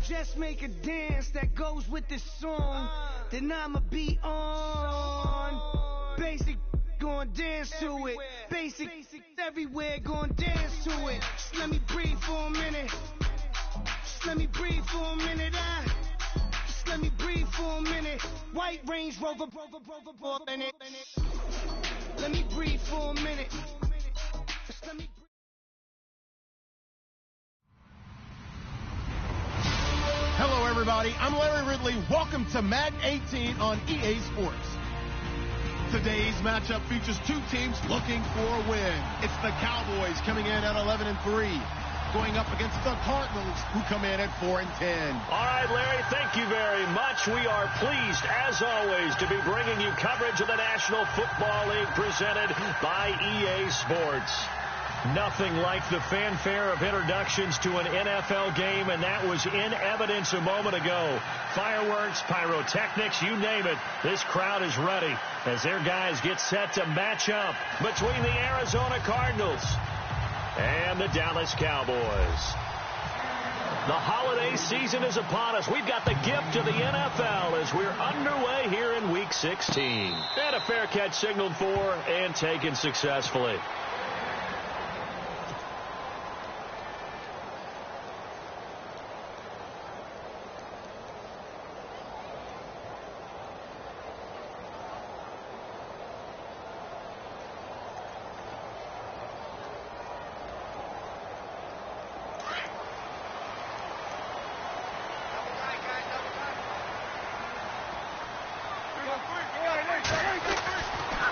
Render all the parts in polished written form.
Just make a dance that goes with this song. Then I'ma be on. Basic, gon' dance to it. Basic, everywhere, gon' dance to it. Just let me breathe for a minute. Just let me breathe for a minute. Just let me breathe for a minute. White Range Rover, in it. Let me breathe for a minute. Just let me breathe. Hello, everybody. I'm Larry Ridley. Welcome to Madden 18 on EA Sports. Today's matchup features two teams looking for a win. It's the Cowboys coming in at 11-3, going up against the Cardinals, who come in at 4-10. All right, Larry, thank you very much. We are pleased, as always, to be bringing you coverage of the National Football League presented by EA Sports. Nothing like the fanfare of introductions to an NFL game, and that was in evidence a moment ago. Fireworks, pyrotechnics, you name it. This crowd is ready as their guys get set to match up between the Arizona Cardinals and the Dallas Cowboys. The holiday season is upon us. We've got the gift of the NFL as we're underway here in Week 16. And a fair catch signaled for and taken successfully.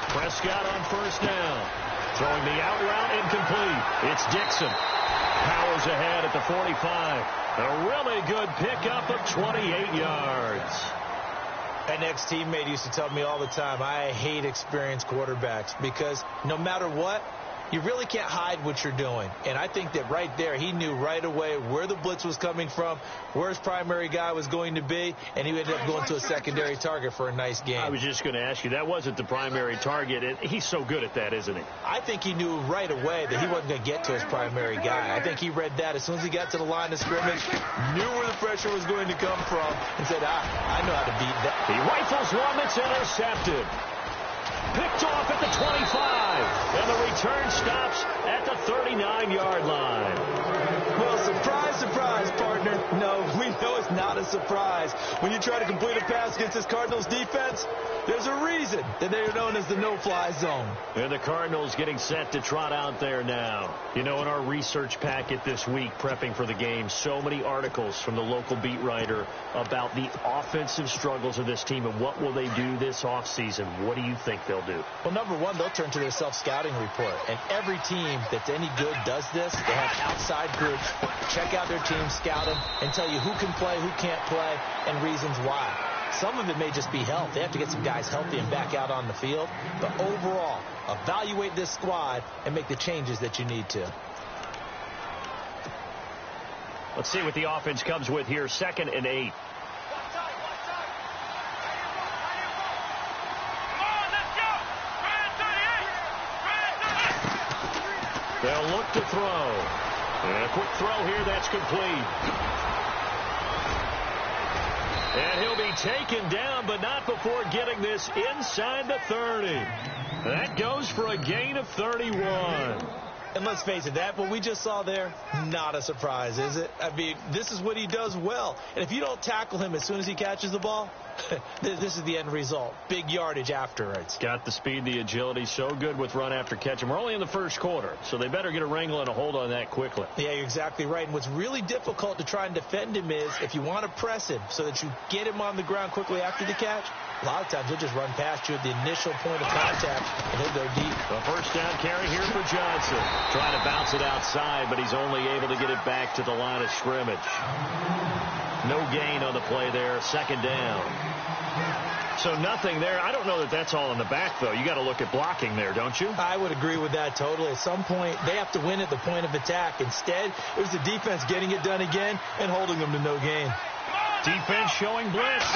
Prescott on first down. Throwing the out route incomplete. It's Dixon. Powers ahead at the 45. A really good pickup of 28 yards. An ex-teammate used to tell me all the time, I hate experienced quarterbacks because no matter what, you really can't hide what you're doing. And I think that right there, he knew right away where the blitz was coming from, where his primary guy was going to be, and he ended up going to a secondary target for a nice game. I was just going to ask you, that wasn't the primary target. He's so good at that, isn't he? I think he knew right away that he wasn't going to get to his primary guy. I think he read that as soon as he got to the line of scrimmage, knew where the pressure was going to come from, and said, I know how to beat that. He rifles one that's intercepted. Picked off at the 25, and the return stops at the 39-yard line. Well, surprise, surprise, partner. No, we know it's not a surprise. When you try to complete a pass against this Cardinals defense, there's a reason that they're known as the no-fly zone. And the Cardinals getting set to trot out there now. You know, in our research packet this week, prepping for the game, so many articles from the local beat writer about the offensive struggles of this team and what will they do this offseason. What do you think they'll do? Well, number one, they'll turn to their self-scouting report. And every team that's any good does this. They have outside groups, check out their team, scout them, and tell you who can play, who can't play, and reasons why. Some of it may just be health. They have to get some guys healthy and back out on the field. But overall, evaluate this squad and make the changes that you need to. Let's see what the offense comes with here. 2nd and 8. They'll look to throw. And a quick throw here, that's complete. And he'll be taken down, but not before getting this inside the 30. That goes for a gain of 31. And let's face it, that what we just saw there, not a surprise, is it? I mean, this is what he does well. And if you don't tackle him as soon as he catches the ball, this is the end result. Big yardage afterwards. Got the speed, the agility, so good with run after catch. And we're only in the first quarter, so they better get a wrangle and a hold on that quickly. Yeah, you're exactly right. And what's really difficult to try and defend him is if you want to press him so that you get him on the ground quickly after the catch, a lot of times he'll just run past you at the initial point of contact, and he'll go deep. The first down carry here for Johnson. Trying to bounce it outside, but he's only able to get it back to the line of scrimmage. No gain on the play there. 2nd down. So nothing there. I don't know that that's all in the back, though. You got to look at blocking there, don't you? I would agree with that totally. At some point, they have to win at the point of attack. Instead, it was the defense getting it done again and holding them to no gain. Defense showing blitz.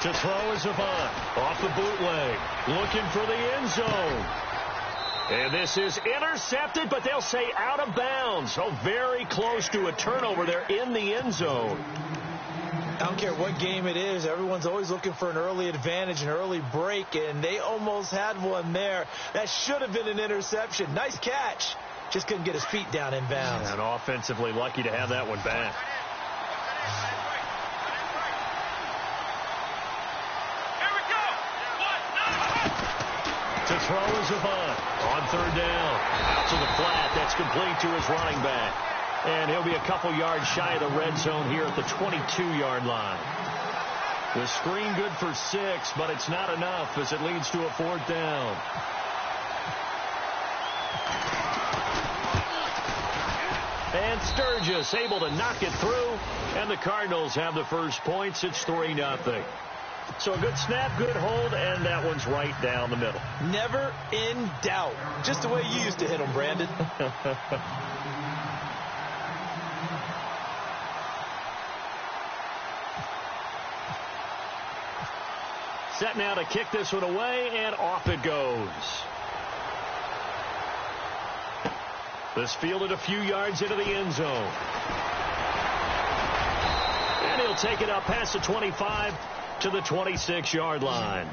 To throw is Avant. Off the bootleg. Looking for the end zone. And this is intercepted, but they'll say out of bounds. So very close to a turnover there in the end zone. I don't care what game it is. Everyone's always looking for an early advantage, an early break, and they almost had one there. That should have been an interception. Nice catch. Just couldn't get his feet down in bounds. And offensively lucky to have that one back. To throw is Avant on third down. Out to the flat. That's complete to his running back. And he'll be a couple yards shy of the red zone here at the 22-yard line. The screen good for 6, but it's not enough as it leads to a fourth down. And Sturgis able to knock it through, and the Cardinals have the first points. It's 3-0. So a good snap, good hold, and that one's right down the middle. Never in doubt. Just the way you used to hit them, Brandon. Set now to kick this one away, and off it goes. This fielded a few yards into the end zone. And he'll take it up past the 25 to the 26-yard line.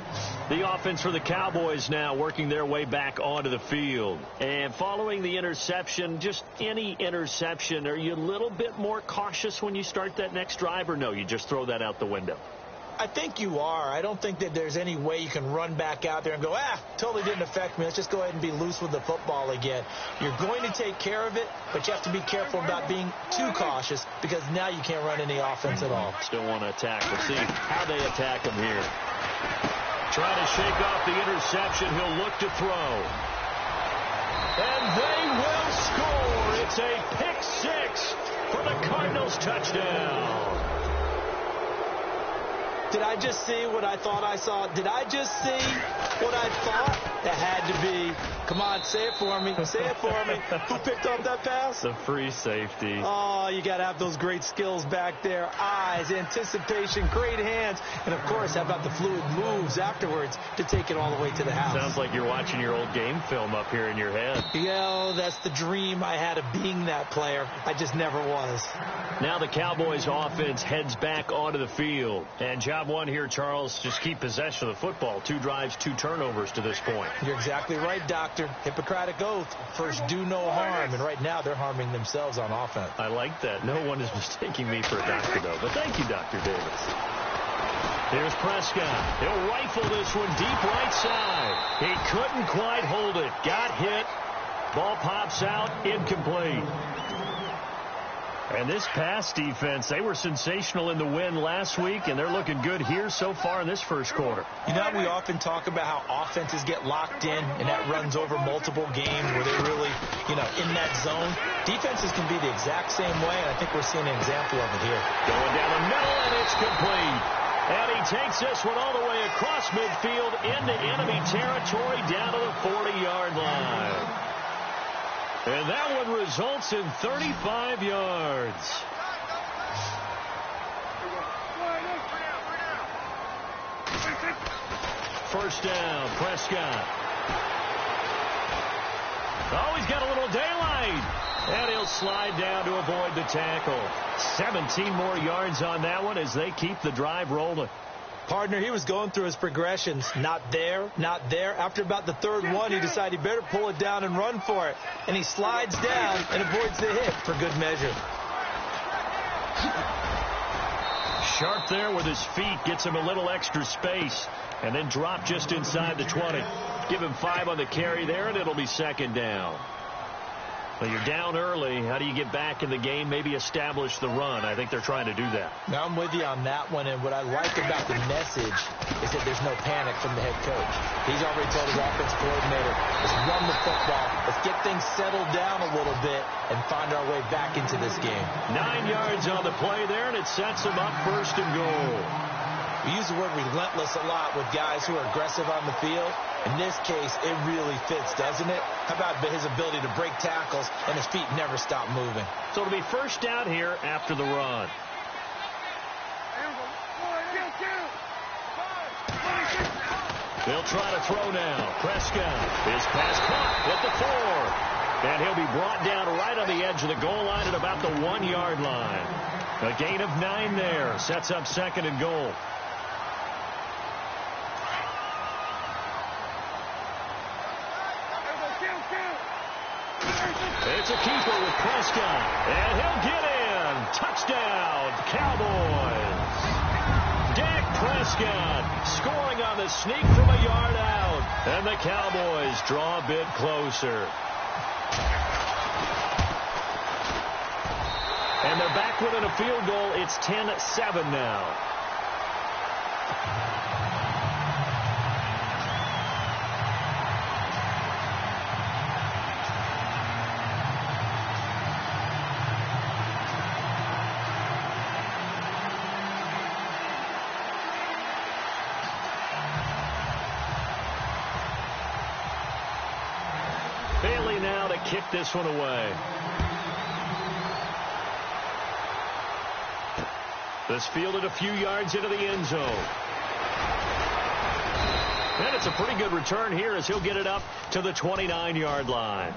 The offense for the Cowboys now working their way back onto the field. And following the interception, just any interception, are you a little bit more cautious when you start that next drive, or no, you just throw that out the window? I think you are. I don't think that there's any way you can run back out there and go, totally didn't affect me. Let's just go ahead and be loose with the football again. You're going to take care of it, but you have to be careful about being too cautious because now you can't run any offense at all. Still want to attack. We'll see how they attack him here. Trying to shake off the interception. He'll look to throw. And they will score. It's a pick 6 for the Cardinals touchdown. Did I just see what I thought I saw? Did I just see what I thought? That had to be. Come on, say it for me. Say it for me. Who picked up that pass? The free safety. Oh, you got to have those great skills back there. Eyes, anticipation, great hands. And, of course, how about the fluid moves afterwards to take it all the way to the house? Sounds like you're watching your old game film up here in your head. Yeah, that's the dream I had of being that player. I just never was. Now the Cowboys offense heads back onto the field. And job one here, Charles, just keep possession of the football. 2 drives, 2 turnovers to this point. You're exactly right, Doctor. Hippocratic oath. First, do no harm. And right now, they're harming themselves on offense. I like that. No one is mistaking me for a doctor, though. But thank you, Dr. Davis. Here's Prescott. He'll rifle this one deep right side. He couldn't quite hold it. Got hit. Ball pops out. Incomplete. And this pass defense, they were sensational in the win last week, and they're looking good here so far in this first quarter. You know, we often talk about how offenses get locked in, and that runs over multiple games where they're really, in that zone. Defenses can be the exact same way, and I think we're seeing an example of it here. Going down the middle, and it's complete. And he takes this one all the way across midfield into enemy territory down to the 40-yard line. And that one results in 35 yards. First down, Prescott. Oh, he's got a little daylight. And he'll slide down to avoid the tackle. 17 more yards on that one as they keep the drive rolling. Partner, he was going through his progressions. Not there, not there. After about the third one, he decided he better pull it down and run for it. And he slides down and avoids the hit for good measure. Sharp there with his feet. Gets him a little extra space. And then drop just inside the 20. Give him 5 on the carry there, and it'll be second down. Well, you're down early. How do you get back in the game? Maybe establish the run. I think they're trying to do that. Now, I'm with you on that one, and what I like about the message is that there's no panic from the head coach. He's already told his offensive coordinator, let's run the football, let's get things settled down a little bit, and find our way back into this game. 9 yards on the play there, and it sets him up first and goal. We use the word relentless a lot with guys who are aggressive on the field. In this case, it really fits, doesn't it? How about his ability to break tackles and his feet never stop moving? So it'll be first down here after the run. They'll try to throw now. Prescott. His pass caught with the 4. And he'll be brought down right on the edge of the goal line at about the 1-yard line. A gain of 9 there. Sets up 2nd and goal. It's a keeper with Prescott. And he'll get in. Touchdown, Cowboys. Dak Prescott scoring on the sneak from a yard out. And the Cowboys draw a bit closer. And they're back within a field goal. It's 10-7 now. Bailey now to kick this one away. This fielded a few yards into the end zone. And it's a pretty good return here as he'll get it up to the 29-yard line.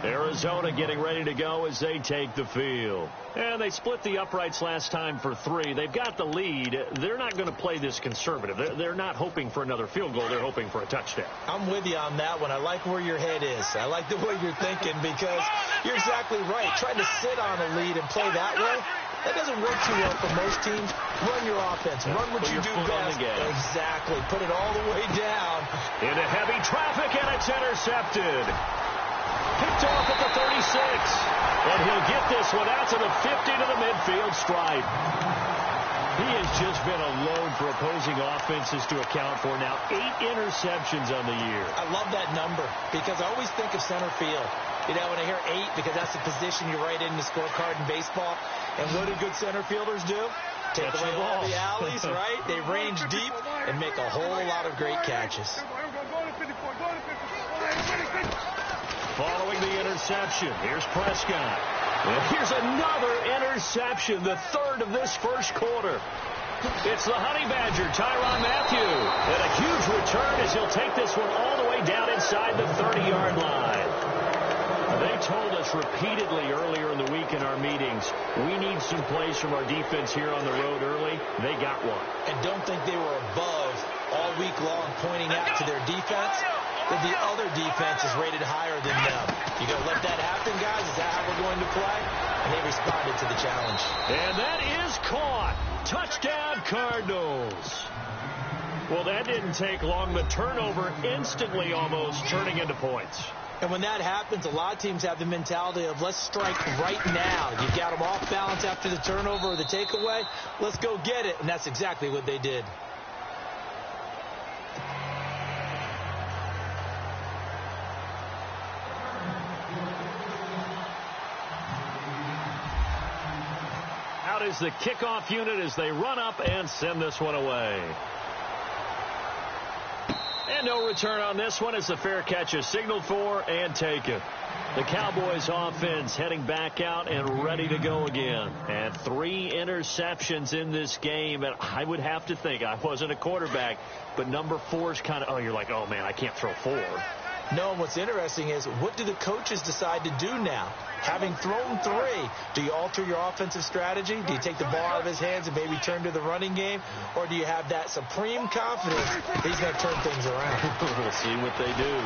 Arizona getting ready to go as they take the field. And they split the uprights last time for 3. They've got the lead. They're not going to play this conservative. They're not hoping for another field goal. They're hoping for a touchdown. I'm with you on that one. I like where your head is. I like the way you're thinking because you're exactly right. Trying to sit on a lead and play that way, that doesn't work too well for most teams. Run your offense. Run what you do best. Exactly. Put it all the way down. Into heavy traffic, and it's intercepted. Picked off at the 36. And he'll get this one out to the 50 to the midfield stripe. He has just been a load for opposing offenses to account for. Now 8 interceptions on the year. I love that number because I always think of center field. You know, when I hear 8, because that's the position you write in the scorecard in baseball. And what do good center fielders do? Take away all the alleys, right? They range deep and make a whole lot of great catches. Following the interception, here's Prescott. And here's another interception, the 3rd of this first quarter. It's the Honey Badger, Tyrann Mathieu. And a huge return as he'll take this one all the way down inside the 30-yard line. They told us repeatedly earlier in the week in our meetings, we need some plays from our defense here on the road early. They got one. And don't think they were above all week long pointing out to their defense that the other defense is rated higher than them. You going to let that happen, guys? Is that how we're going to play? And they responded to the challenge. And that is caught. Touchdown, Cardinals. Well, that didn't take long. The turnover instantly almost turning into points. And when that happens, a lot of teams have the mentality of let's strike right now. You got them off balance after the turnover or the takeaway. Let's go get it. And that's exactly what they did. Out is the kickoff unit as they run up and send this one away. And no return on this one as the fair catch is signaled for and taken. The Cowboys offense heading back out and ready to go again. And 3 interceptions in this game. And I would have to think, I wasn't a quarterback, but number 4 is kind of, you're like, oh, man, I can't throw 4. No, and what's interesting is what do the coaches decide to do now? Having thrown 3, do you alter your offensive strategy? Do you take the ball out of his hands and maybe turn to the running game? Or do you have that supreme confidence that he's going to turn things around? We'll see what they do.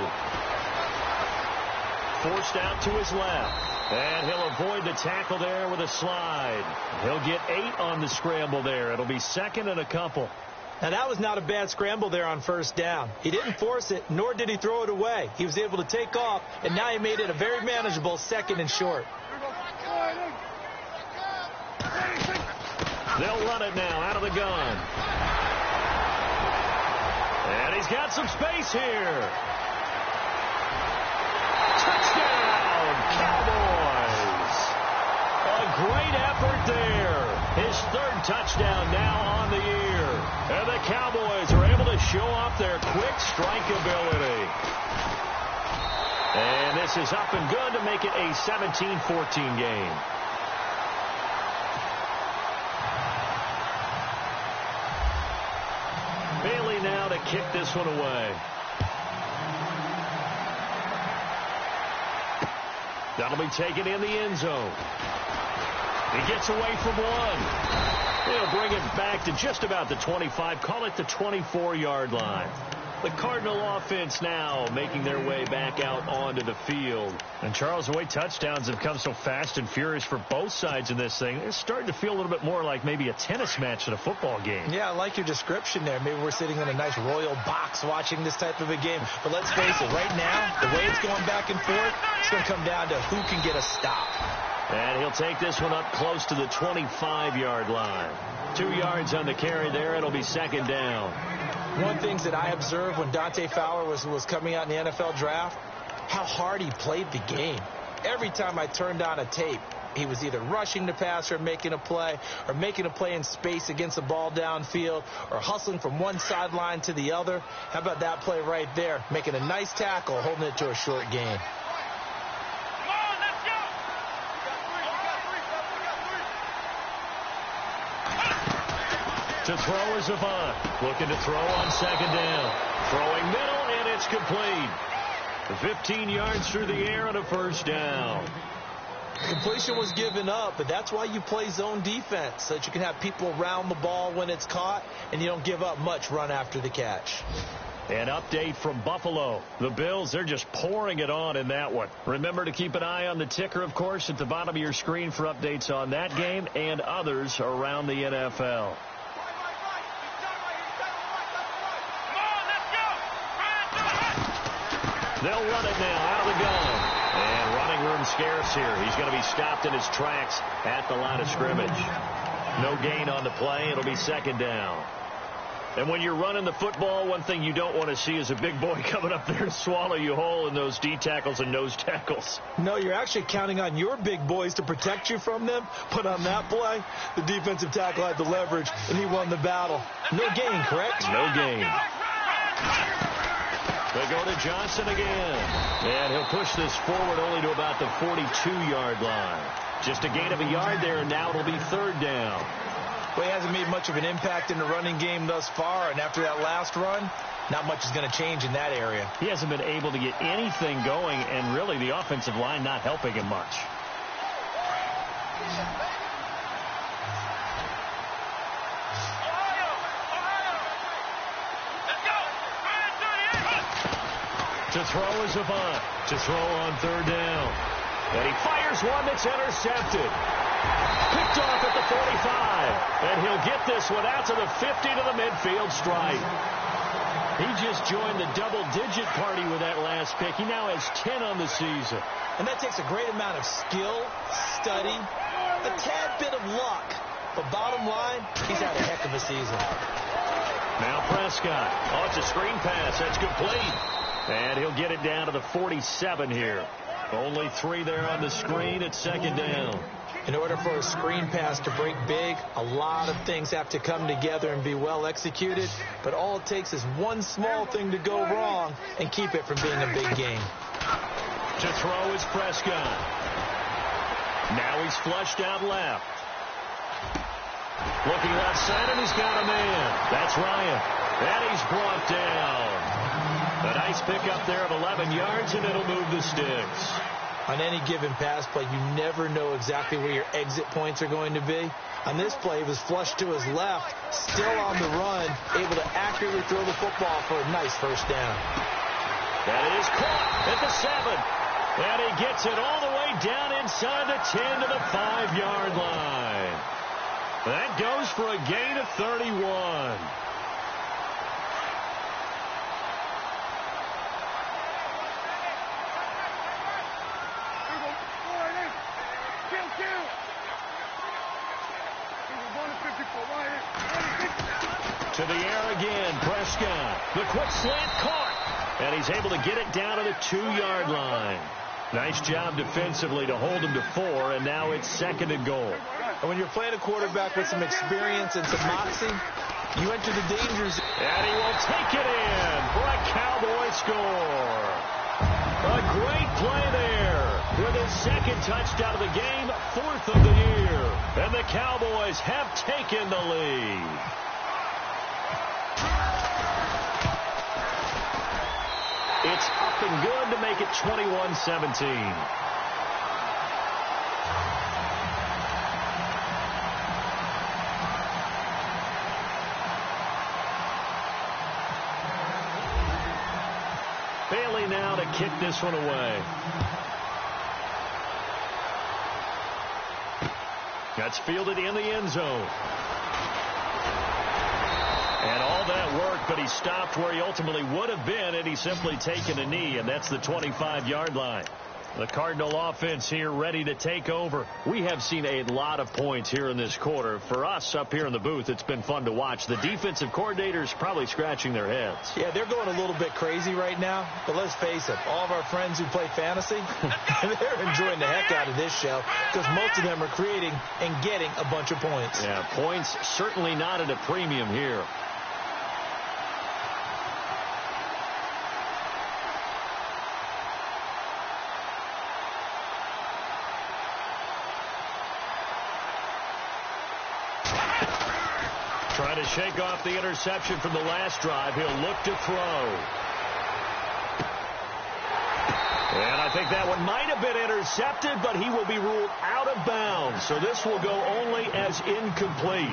Forced out to his left. And he'll avoid the tackle there with a slide. He'll get 8 on the scramble there. It'll be 2nd and a couple. Now, that was not a bad scramble there on first down. He didn't force it, nor did he throw it away. He was able to take off, and now he made it a very manageable 2nd and short. They'll run it now out of the gun. And he's got some space here. Touchdown, Cowboys. A great effort there. His 3rd touchdown now on the year. And the Cowboys are able to show off their quick strike ability. And this is up and good to make it a 17-14 game. Bailey now to kick this one away. That'll be taken in the end zone. He gets away from one. They'll bring it back to just about the 25. Call it the 24-yard line. The Cardinal offense now making their way back out onto the field. And, Charles, the way touchdowns have come so fast and furious for both sides in this thing, it's starting to feel a little bit more like maybe a tennis match than a football game. Yeah, I like your description there. Maybe we're sitting in a nice royal box watching this type of a game. But let's face it, right now, the way it's going back and forth, it's going to come down to who can get a stop. And he'll take this one up close to the 25-yard line. 2 yards on the carry there. It'll be second down. One of the things that I observed when Dante Fowler was coming out in the NFL draft, how hard he played the game. Every time I turned on a tape, he was either rushing the passer, making a play in space against the ball downfield, or hustling from one sideline to the other. How about that play right there? Making a nice tackle, holding it to a short gain. To throw is Avant. Looking to throw on second down. Throwing middle, and it's complete. 15 yards through the air and a first down. Completion was given up, but that's why you play zone defense, so that you can have people around the ball when it's caught, and you don't give up much run after the catch. An update from Buffalo. The Bills, they're just pouring it on in that one. Remember to keep an eye on the ticker, of course, at the bottom of your screen for updates on that game and others around the NFL. They'll run it now out of the gun. And running room scarce here. He's going to be stopped in his tracks at the line of scrimmage. No gain on the play. It'll be second down. And when you're running the football, one thing you don't want to see is a big boy coming up there and swallow you whole in those D tackles and nose tackles. No, you're actually counting on your big boys to protect you from them. But on that play, the defensive tackle had the leverage, and he won the battle. No gain, correct? No gain. They go to Johnson again. And he'll push this forward only to about the 42-yard line. Just a gain of a yard there, and now it'll be third down. Well, he hasn't made much of an impact in the running game thus far, and after that last run, not much is going to change in that area. He hasn't been able to get anything going, and really the offensive line not helping him much. To throw is Avant. To throw on third down. And he fires one that's intercepted. Picked off at the 45. And he'll get this one out to the 50 to the midfield stripe. He just joined the double-digit party with that last pick. He now has 10 on the season. And that takes a great amount of skill, study, a tad bit of luck. But bottom line, he's had a heck of a season. Now Prescott. Oh, it's a screen pass. That's complete. And he'll get it down to the 47 here. Only 3 there on the screen at second down. In order for a screen pass to break big, a lot of things have to come together and be well executed. But all it takes is one small thing to go wrong and keep it from being a big game. To throw is Prescott. Now he's flushed out left. Looking left side, and he's got a man. That's Ryan. And he's brought down. A nice pickup there of 11 yards, and it'll move the sticks. On any given pass play, you never know exactly where your exit points are going to be. On this play, he was flushed to his left, still on the run, able to accurately throw the football for a nice first down. That is caught at the 7. And he gets it all the way down inside the 10 to the 5-yard line. That goes for a gain of 31. To the air again, Prescott. The quick slant caught. And he's able to get it down to the 2-yard line. Nice job defensively to hold him to 4, and now it's second and goal. And when you're playing a quarterback with some experience and some moxie, you enter the dangers. And he will take it in for a Cowboy score. A great play there with his second touchdown of the game, 4th of the year. And the Cowboys have taken the lead. It's up and good to make it 21-17. Bailey now to kick this one away. That's fielded in the end zone. And all that work, but he stopped where he ultimately would have been had he simply taken a knee, and that's the 25-yard line. The Cardinal offense here ready to take over. We have seen a lot of points here in this quarter. For us up here in the booth, it's been fun to watch. The defensive coordinators probably scratching their heads. Yeah, they're going a little bit crazy right now. But let's face it, all of our friends who play fantasy, they're enjoying the heck out of this show because most of them are creating and getting a bunch of points. Yeah, points certainly not at a premium here. Trying to shake off the interception from the last drive. He'll look to throw. And I think that one might have been intercepted, but he will be ruled out of bounds. So this will go only as incomplete.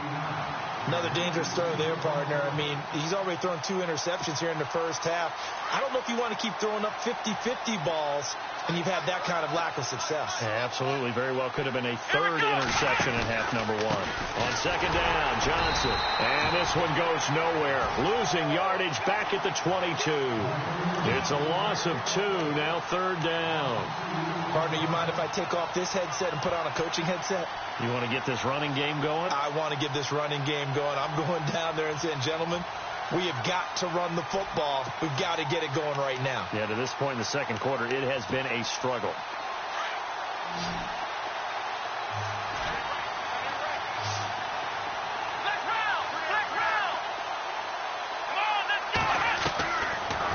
Another dangerous throw there, partner. I mean, he's already thrown 2 interceptions here in the first half. I don't know if you want to keep throwing up 50-50 balls and you've had that kind of lack of success. Yeah, absolutely. Very well could have been a third interception in half number 1. On second down, Johnson. And this one goes nowhere. Losing yardage back at the 22. It's a loss of 2. Now third down. Partner, you mind if I take off this headset and put on a coaching headset? You want to get this running game going? I want to get this running game going. I'm going down there and saying, gentlemen, we have got to run the football. We've got to get it going right now. Yeah, to this point in the second quarter, it has been a struggle.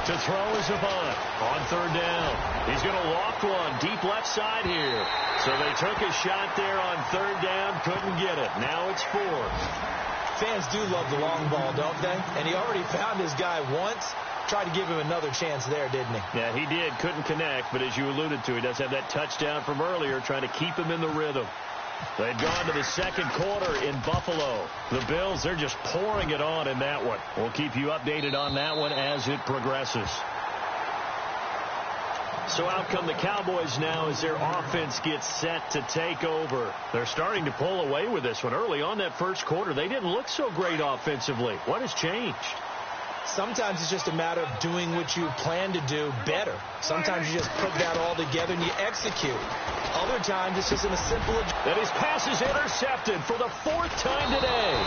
To throw is Avant on third down. He's going to loft one deep left side here. So they took a shot there on third down, couldn't get it. Now it's 4. Fans do love the long ball, don't they? And he already found his guy once. Tried to give him another chance there, didn't he? Yeah, he did. Couldn't connect, but as you alluded to, he does have that touchdown from earlier, trying to keep him in the rhythm. They've gone to the second quarter in Buffalo. The Bills, they're just pouring it on in that one. We'll keep you updated on that one as it progresses. So out come the Cowboys now as their offense gets set to take over. They're starting to pull away with this one. Early on that first quarter, they didn't look so great offensively. What has changed? Sometimes it's just a matter of doing what you plan to do better. Sometimes you just put that all together and you execute. Other times it's just in a simple... And his pass is intercepted for the 4th time today.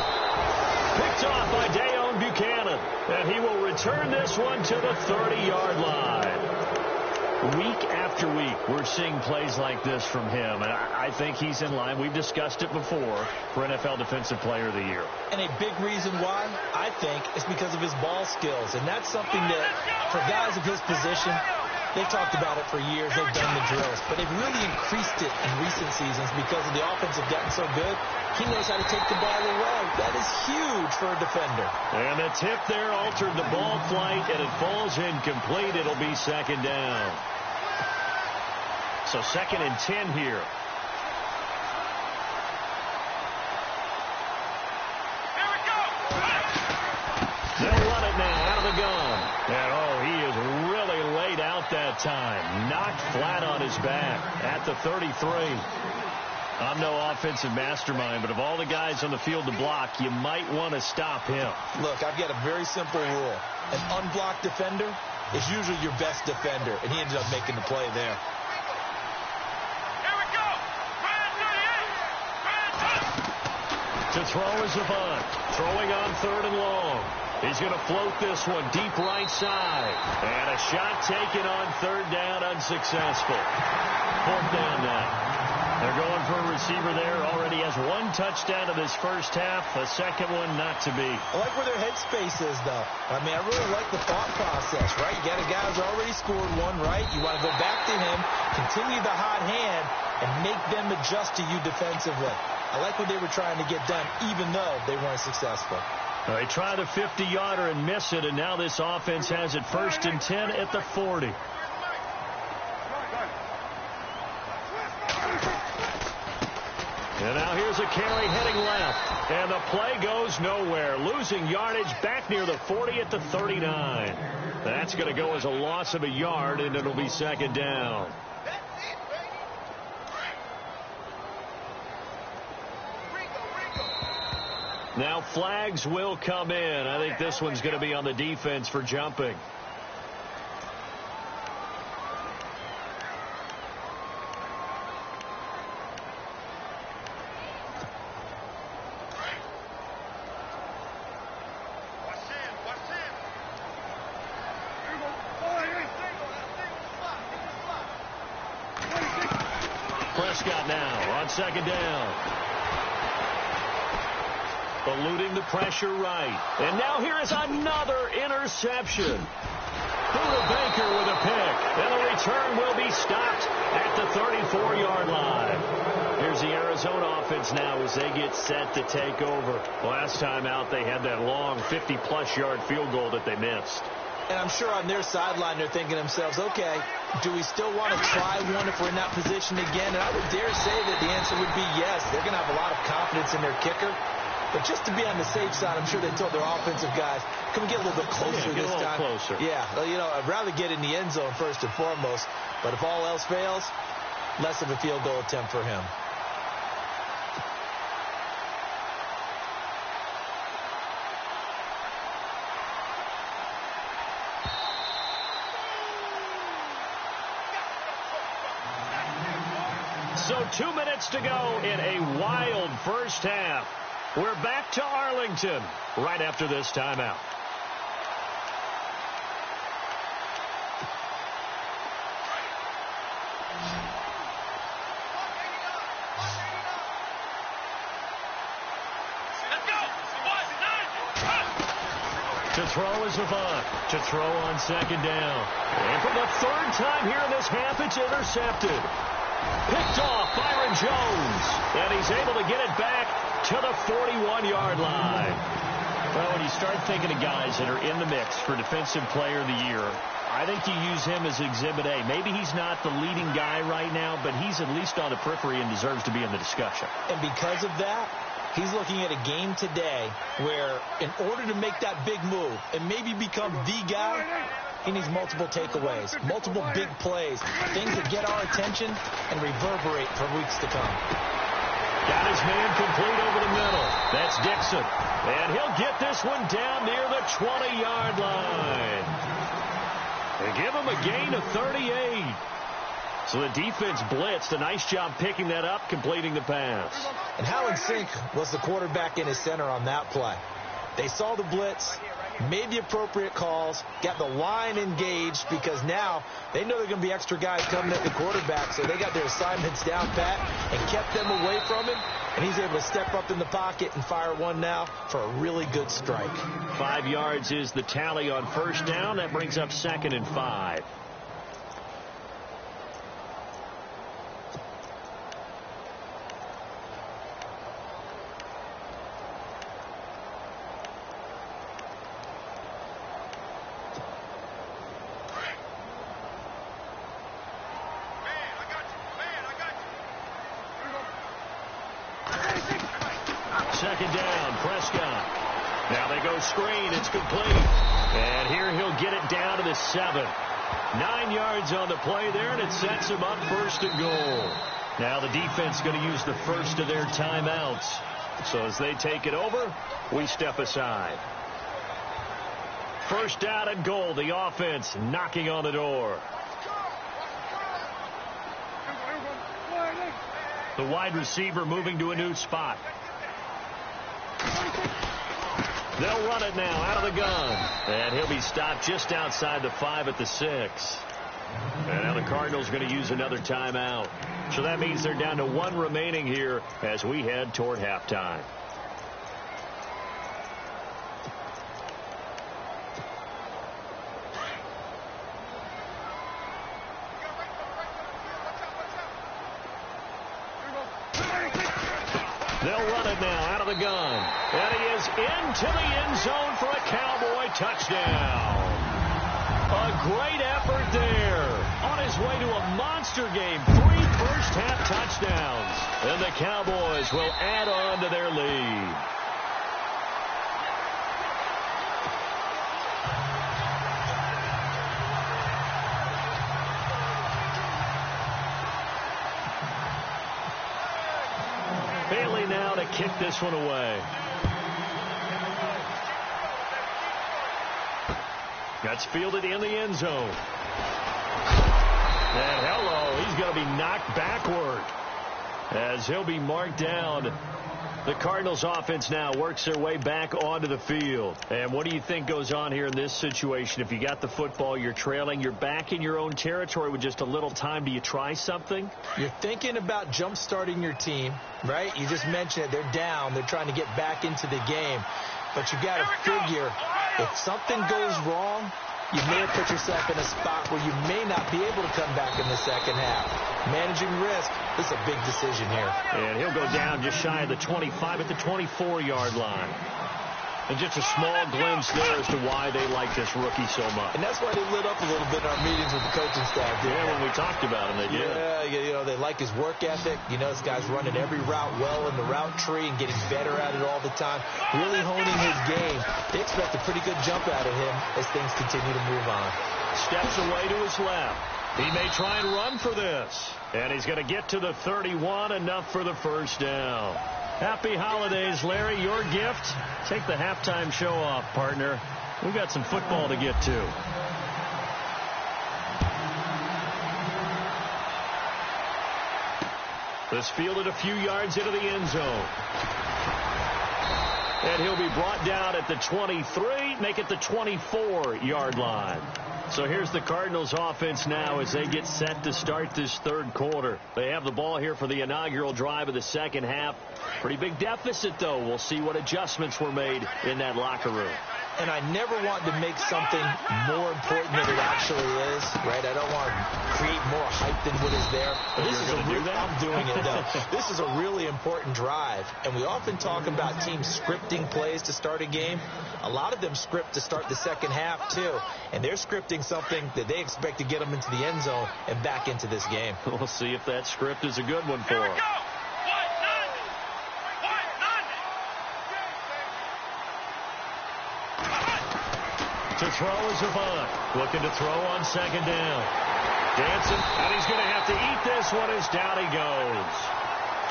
Picked off by Dayon Buchanan. And he will return this one to the 30-yard line. Week after week, we're seeing plays like this from him, and I think he's in line. We've discussed it before for NFL Defensive Player of the Year. And a big reason why, I think, is because of his ball skills, and that's something that, for guys of his position, they've talked about it for years. They've done the drills, but they've really increased it in recent seasons because of the offense have gotten so good. He knows how to take the ball away. That is huge for a defender. And the tip there altered the ball flight, and it falls incomplete. It'll be second down. So 2nd and 10 here. They'll run it now out of the gun. And, he is really laid out that time. Knocked flat on his back at the 33. I'm no offensive mastermind, but of all the guys on the field to block, you might want to stop him. Look, I've got a very simple rule. An unblocked defender is usually your best defender, and he ended up making the play there. To throw is Avant. Throwing on 3rd and long. He's going to float this one deep right side. And a shot taken on 3rd down, unsuccessful. 4th down now. They're going for a receiver there. Already has 1 touchdown in this first half. A second one not to be. I like where their headspace is, though. I mean, I really like the thought process, right? You got a guy who's already scored 1, right? You want to go back to him, continue the hot hand, and make them adjust to you defensively. I like what they were trying to get done, even though they weren't successful. They try the 50-yarder and miss it, and now this offense has it 1st and 10 at the 40. And now here's a carry heading left, and the play goes nowhere. Losing yardage back near the 40 at the 39. That's going to go as a loss of a yard, and it'll be 2nd down. Now flags will come in. I think this one's going to be on the defense for jumping. Prescott now on 2nd down. Eluding the pressure right. And now here is another interception. Buda Baker with a pick. And the return will be stopped at the 34-yard line. Here's the Arizona offense now as they get set to take over. Last time out, they had that long 50-plus yard field goal that they missed. And I'm sure on their sideline they're thinking to themselves, okay, do we still want to try one if we're in that position again? And I would dare say that the answer would be yes. They're going to have a lot of confidence in their kicker. But just to be on the safe side, I'm sure they told their offensive guys, can we get a little bit closer this time? Closer. Yeah, well, you know, I'd rather get in the end zone first and foremost. But if all else fails, less of a field goal attempt for him. So 2 minutes to go in a wild first half. We're back to Arlington right after this timeout. To throw is Avant. To throw on 2nd down. And for the 3rd time here in this half, it's intercepted. Picked off Byron Jones. And he's able to get it back to the 41-yard line. Well, when you start thinking of guys that are in the mix for Defensive Player of the Year, I think you use him as Exhibit A. Maybe he's not the leading guy right now, but he's at least on the periphery and deserves to be in the discussion. And because of that, he's looking at a game today where in order to make that big move and maybe become the guy, he needs multiple takeaways, multiple big plays, things that get our attention and reverberate for weeks to come. Got his man complete over the middle. That's Dixon. And he'll get this one down near the 20-yard line. They give him a gain of 38. So the defense blitzed. A nice job picking that up, completing the pass. And how in sync was the quarterback in his center on that play? They saw the blitz, made the appropriate calls, got the line engaged because now they know there are going to be extra guys coming at the quarterback, so they got their assignments down pat and kept them away from him, and he's able to step up in the pocket and fire one now for a really good strike. 5 yards is the tally on 1st down. That brings up 2nd and 5. Second down, Prescott. Now they go screen. It's complete. And here he'll get it down to the 7. 9 yards on the play there, and it sets him up 1st and goal. Now the defense going to use the first of their timeouts. So as they take it over, we step aside. 1st down and goal. The offense knocking on the door. The wide receiver moving to a new spot. They'll run it now out of the gun. And he'll be stopped just outside the 5 at the 6. And now the Cardinals are going to use another timeout. So that means they're down to 1 remaining here as we head toward halftime. They'll run it now out of the gun. And he is into the end zone for a Cowboy touchdown. A great effort there. On his way to a monster game, 3 first-half touchdowns. And the Cowboys will add on to their lead. Bailey now to kick this one away. That's fielded in the end zone. And hello, he's going to be knocked backward as he'll be marked down. The Cardinals offense now works their way back onto the field. And what do you think goes on here in this situation? If you got the football, you're trailing, you're back in your own territory with just a little time. Do you try something? You're thinking about jump-starting your team, right? You just mentioned it. They're down. They're trying to get back into the game. But you got to figure if something goes wrong, you may have put yourself in a spot where you may not be able to come back in the second half. Managing risk, this is a big decision here. And he'll go down just shy of the 25 at the 24-yard line. And just a small glimpse there as to why they like this rookie so much. And that's why they lit up a little bit in our meetings with the coaching staff. Yeah, when we talked about him, they did. Yeah, you know, they like his work ethic. You know, this guy's running every route well in the route tree and getting better at it all the time. Really honing his game. They expect a pretty good jump out of him as things continue to move on. Steps away to his left. He may try and run for this. And he's going to get to the 31, enough for the first down. Happy holidays, Larry. Your gift? Take the halftime show off, partner. We've got some football to get to. This fielded a few yards into the end zone. And he'll be brought down at the 23, make it the 24-yard line. So here's the Cardinals offense now as they get set to start this third quarter. They have the ball here for the inaugural drive of the second half. Pretty big deficit, though. We'll see what adjustments were made in that locker room. And I never want to make something more important than it actually is, right? I don't want to create more hype than what is there. But this is I'm doing it, though. This is a really important drive. And we often talk about teams scripting plays to start a game. A lot of them script to start the second half, too. And they're scripting something that they expect to get them into the end zone and back into this game. We'll see if that script is a good one for them. To throw is Avant. Looking to throw on second down. Dancing, and he's going to have to eat this one as down he goes.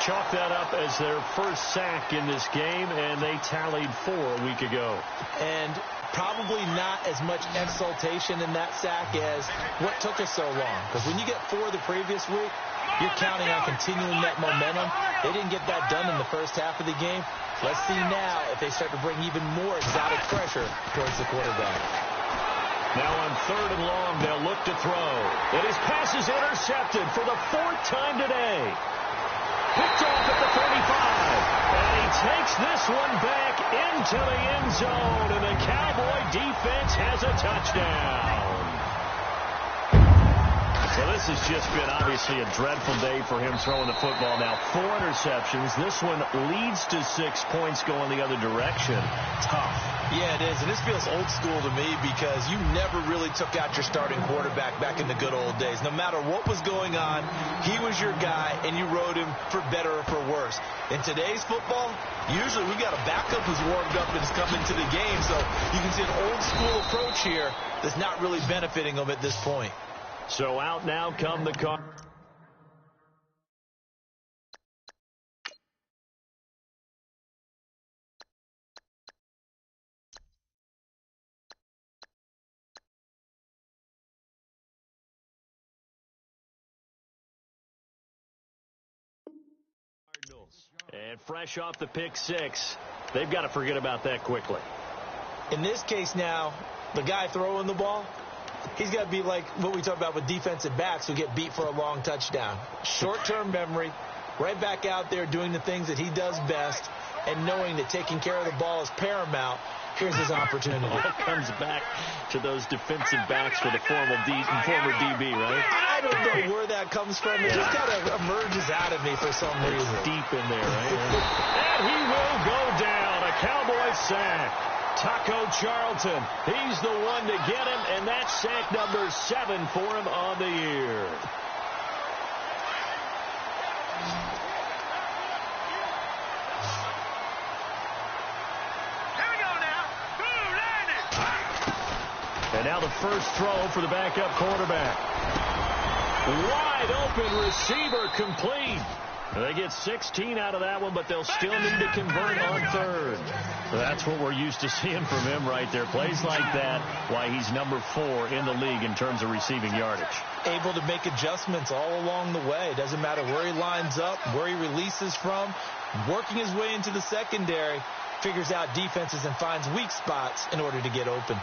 Chalk that up as their first sack in this game, and they tallied 4 a week ago. And probably not as much exultation in that sack as what took us so long. Because when you get 4 the previous week, you're counting on continuing that momentum. They didn't get that done in the first half of the game. Let's see now if they start to bring even more exotic pressure towards the quarterback. Now on 3rd and long, they'll look to throw. And his pass is intercepted for the 4th time today. Picked off at the 35. And he takes this one back into the end zone. And the Cowboy defense has a touchdown. So this has just been obviously a dreadful day for him throwing the football. Now 4 interceptions. This one leads to 6 points going the other direction. Tough. Yeah, it is. And this feels old school to me because you never really took out your starting quarterback back in the good old days. No matter what was going on, he was your guy, and you rode him for better or for worse. In today's football, usually we got a backup who's warmed up and is coming to the game. So you can see an old school approach here that's not really benefiting them at this point. So out now come the Cardinals. And fresh off the pick 6, they've got to forget about that quickly. In this case now, the guy throwing the ball, he's got to be like what we talk about with defensive backs who get beat for a long touchdown. Short-term memory, right back out there doing the things that he does best, and knowing that taking care of the ball is paramount. Here's his opportunity. It comes back to those defensive backs for the former DB, right? I don't know where that comes from. It just kind of emerges out of me for some reason. Deep in there, right? And he will go down. A Cowboys sack. Taco Charlton, he's the one to get him, and that's sack number 7 for him on the year. And now the first throw for the backup quarterback. Wide open receiver, complete. They get 16 out of that one, but they'll still need to convert on third. That's what we're used to seeing from him right there. Plays like that, why he's number 4 in the league in terms of receiving yardage. Able to make adjustments all along the way. Doesn't matter where he lines up, where he releases from. Working his way into the secondary, figures out defenses and finds weak spots in order to get open.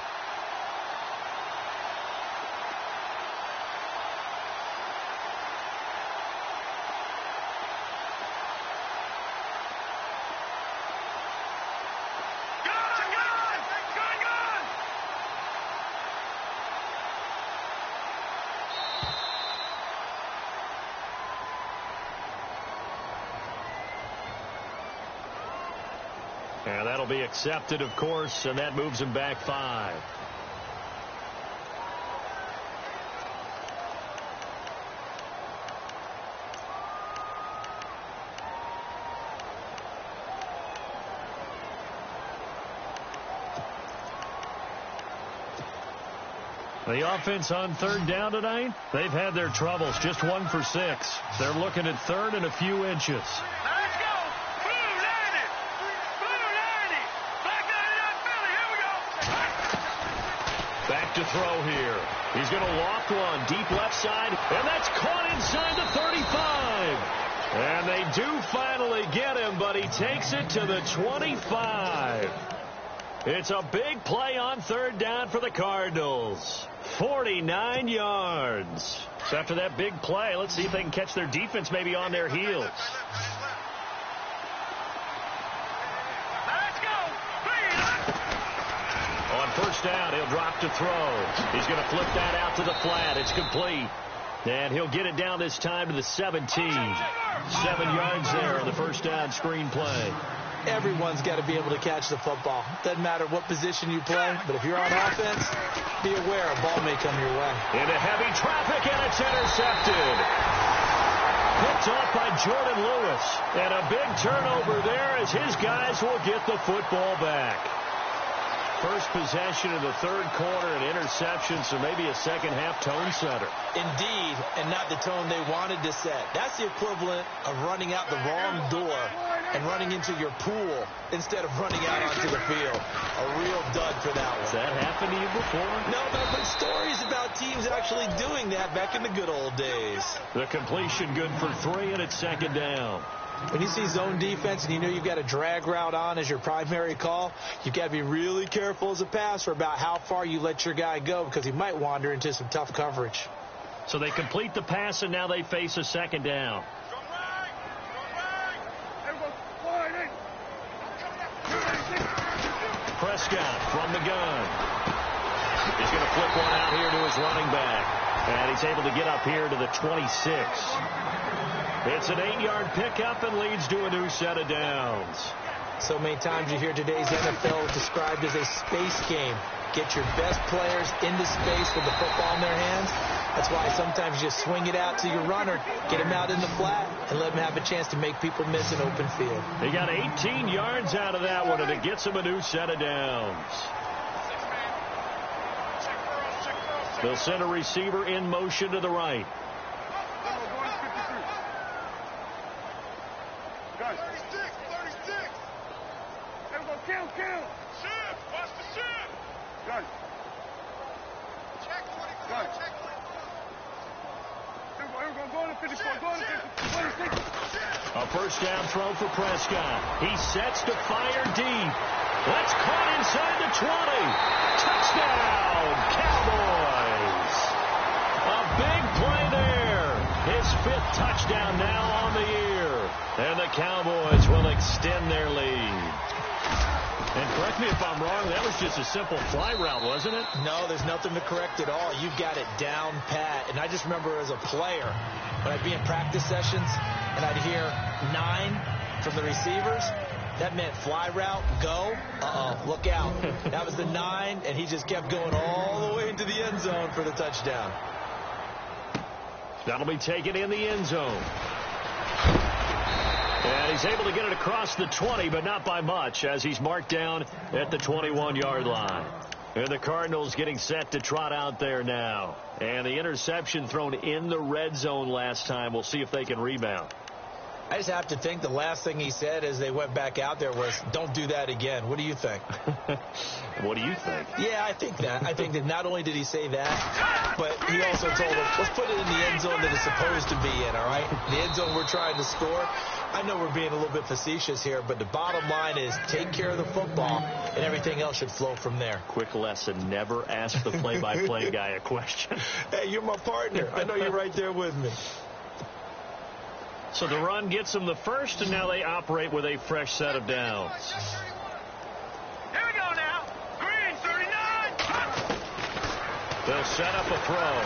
And that'll be accepted, of course, and that moves him back 5. The offense on third down tonight, they've had their troubles, just 1 for 6. They're looking at third and a few inches. Back to throw here. He's going to loft one deep left side, and that's caught inside the 35. And they do finally get him, but he takes it to the 25. It's a big play on third down for the Cardinals. 49 yards. So after that big play, let's see if they can catch their defense maybe on their heels. First down, he'll drop to throw. He's going to flip that out to the flat. It's complete. And he'll get it down this time to the 17. 7 yards there on the first down screen play. Everyone's got to be able to catch the football. Doesn't matter what position you play, but if you're on offense, be aware a ball may come your way. Into heavy traffic, and it's intercepted. Picked off by Jordan Lewis. And a big turnover there as his guys will get the football back. First possession of the third quarter, an interception, so maybe a second-half tone setter. Indeed, and not the tone they wanted to set. That's the equivalent of running out the wrong door and running into your pool instead of running out onto the field. A real dud for that one. Has that happened to you before? No, but I've heard stories about teams actually doing that back in the good old days. The completion good for 3, and it's second down. When you see zone defense and you know you've got a drag route on as your primary call, you've got to be really careful as a passer about how far you let your guy go because he might wander into some tough coverage. So they complete the pass, and now they face a second down. Prescott from the gun. He's going to flip one out here to his running back. And he's able to get up here to the 26. It's an 8-yard pickup and leads to a new set of downs. So many times you hear today's NFL described as a space game. Get your best players into space with the football in their hands. That's why sometimes you just swing it out to your runner, get him out in the flat, and let him have a chance to make people miss an open field. He got 18 yards out of that one, and it gets him a new set of downs. They'll send a receiver in motion to the right. A first down throw for Prescott. He sets to fire deep. That's caught inside the 20. Touchdown, Cowboys. A big play there. His 5th touchdown now on the year. And the Cowboys will extend their lead. And correct me if I'm wrong, that was just a simple fly route, wasn't it? No, there's nothing to correct at all. You've got it down pat. And I just remember as a player, when I'd be in practice sessions and I'd hear 9 from the receivers, That meant fly route, go, look out. That was the 9, and he just kept going all the way into the end zone for the touchdown. That'll be taken in the end zone. And he's able to get it across the 20, but not by much, as he's marked down at the 21-yard line. And the Cardinals getting set to trot out there now. And the interception thrown in the red zone last time. We'll see if they can rebound. I just have to think the last thing he said as they went back out there was, don't do that again. What do you think? What do you think? Yeah, I think that. I think that not only did he say that, but he also told them, let's put it in the end zone that it's supposed to be in, all right? The end zone we're trying to score. I know we're being a little bit facetious here, but the bottom line is take care of the football, and everything else should flow from there. Quick lesson, never ask the play-by-play guy a question. Hey, you're my partner. I know you're right there with me. So the run gets them the first, and now they operate with a fresh set of downs. Here we go now. Green, 39. They'll set up a throw.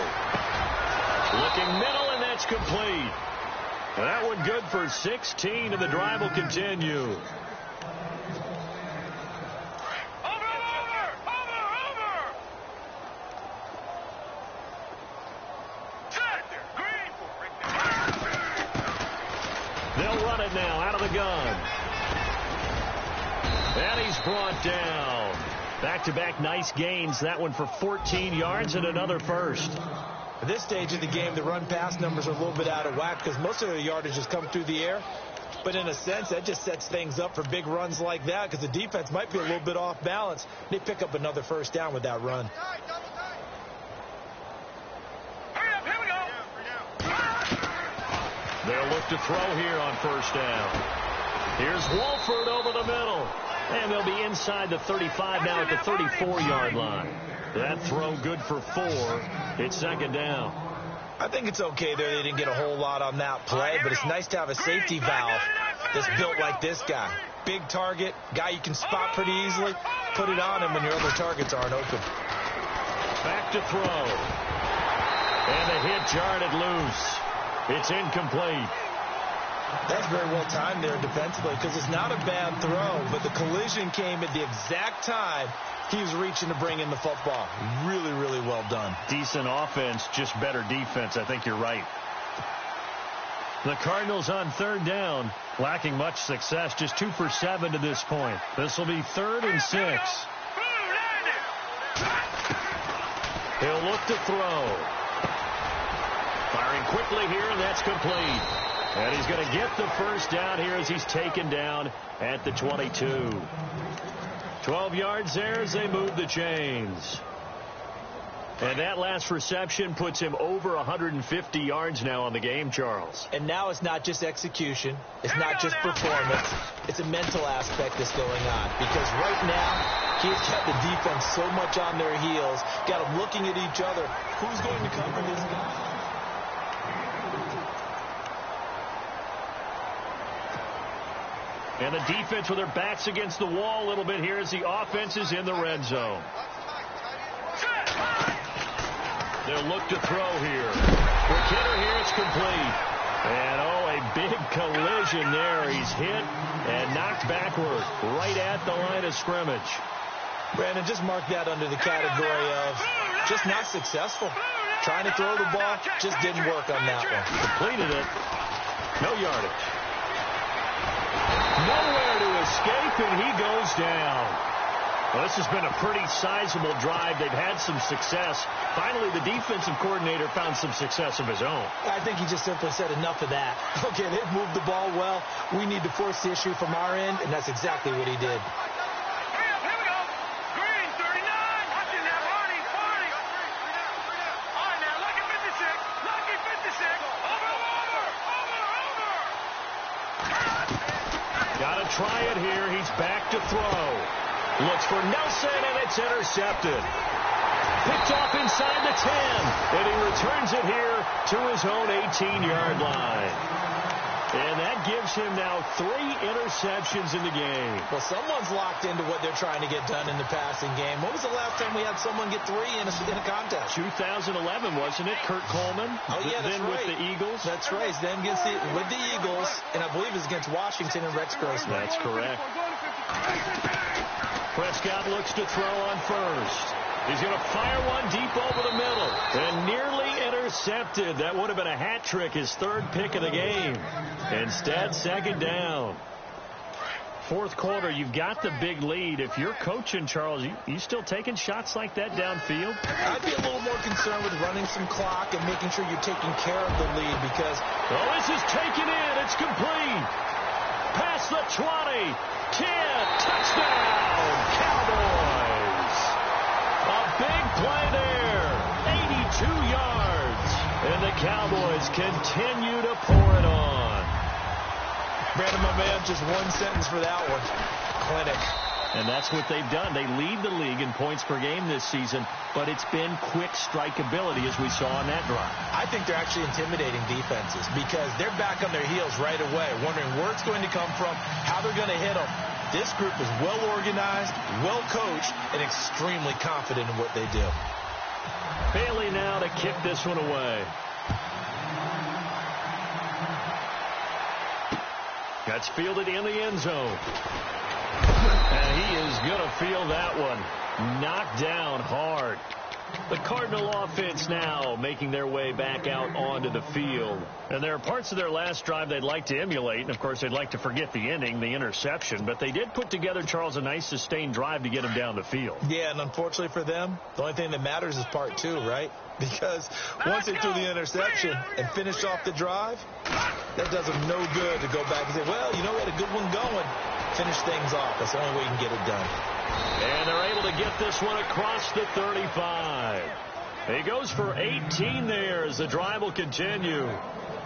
Looking middle, and that's complete. That one good for 16, and the drive will continue. They'll run it now out of the gun. And he's brought down. Back-to-back nice gains. That one for 14 yards and another first. At this stage of the game, the run-pass numbers are a little bit out of whack because most of their yardage has come through the air. But in a sense, that just sets things up for big runs like that because the defense might be a little bit off balance. They pick up another first down with that run. They'll look to throw here on first down. Here's Wolford over the middle. And they'll be inside the 35 now at the 34-yard line. That throw good for 4. It's second down. I think it's okay there. They didn't get a whole lot on that play, but it's nice to have a safety valve that's built like this guy. Big target, guy you can spot pretty easily. Put it on him when your other targets aren't open. Back to throw. And the hit jarred it loose. It's incomplete. That's very well timed there defensively because it's not a bad throw, but the collision came at the exact time he was reaching to bring in the football. Really, really well done. Decent offense, just better defense. I think you're right. The Cardinals on third down, lacking much success, just 2 for 7 to this point. This will be 3rd and 6. He'll look to throw. Firing quickly here, and that's complete. And he's going to get the first down here as he's taken down at the 22. 12 yards there as they move the chains. And that last reception puts him over 150 yards now on the game, Charles. And now it's not just execution. It's not just performance. It's a mental aspect that's going on. Because right now, he's got the defense so much on their heels, got them looking at each other. Who's going to cover this guy? And the defense with their backs against the wall a little bit here as the offense is in the red zone. They'll look to throw here. Quick hitter here, it's complete. And, a big collision there. He's hit and knocked backward right at the line of scrimmage. Brandon, just mark that under the category of just not successful. Trying to throw the ball, just didn't work on that one. Completed it. No yardage. Nowhere to escape, and he goes down. Well, this has been a pretty sizable drive. They've had some success. Finally, the defensive coordinator found some success of his own. I think he just simply said enough of that. Okay, they've moved the ball well. We need to force the issue from our end, and that's exactly what he did. Try it here. He's back to throw. Looks for Nelson, and it's intercepted. Picked off inside the 10, and he returns it here to his own 18-yard line. And that gives him now 3 interceptions in the game. Well, someone's locked into what they're trying to get done in the passing game. When was the last time we had someone get 3 in a contest? 2011, wasn't it? Kurt Coleman. Oh, yeah, that's then right. with the Eagles. That's right. Then with the Eagles, and I believe it was against Washington and Rex Grossman. That's correct. Prescott looks to throw on first. He's going to fire one deep over the middle. And nearly intercepted. That would have been a hat trick, his 3rd pick of the game. Instead, 2nd down. 4th quarter, you've got the big lead. If you're coaching, Charles, you still taking shots like that downfield? I'd be a little more concerned with running some clock and making sure you're taking care of the lead because... Oh, this is taken in. It's complete. Past the 20. 10. Touchdown, Cowboys. A big play there. 82 yards. And the Cowboys continue to pour it on. Brandon, my man, just one sentence for that one. Clinic. And that's what they've done. They lead the league in points per game this season, but it's been quick strikeability as we saw on that drive. I think they're actually intimidating defenses because they're back on their heels right away, wondering where it's going to come from, how they're going to hit them. This group is well organized, well coached, and extremely confident in what they do. Bailey now to kick this one away. That's fielded in the end zone. And he is going to field that one. Knocked down hard. The Cardinal offense now making their way back out onto the field. And there are parts of their last drive they'd like to emulate. And, of course, they'd like to forget the ending, the interception. But they did put together, Charles, a nice sustained drive to get him down the field. Yeah, and unfortunately for them, the only thing that matters is part 2, right? Because once they threw the interception and finished off the drive, that does them no good to go back and say, well, you know, we had a good one going. Finish things off. That's the only way you can get it done. And they're able to get this one across the 35. He goes for 18 there as the drive will continue.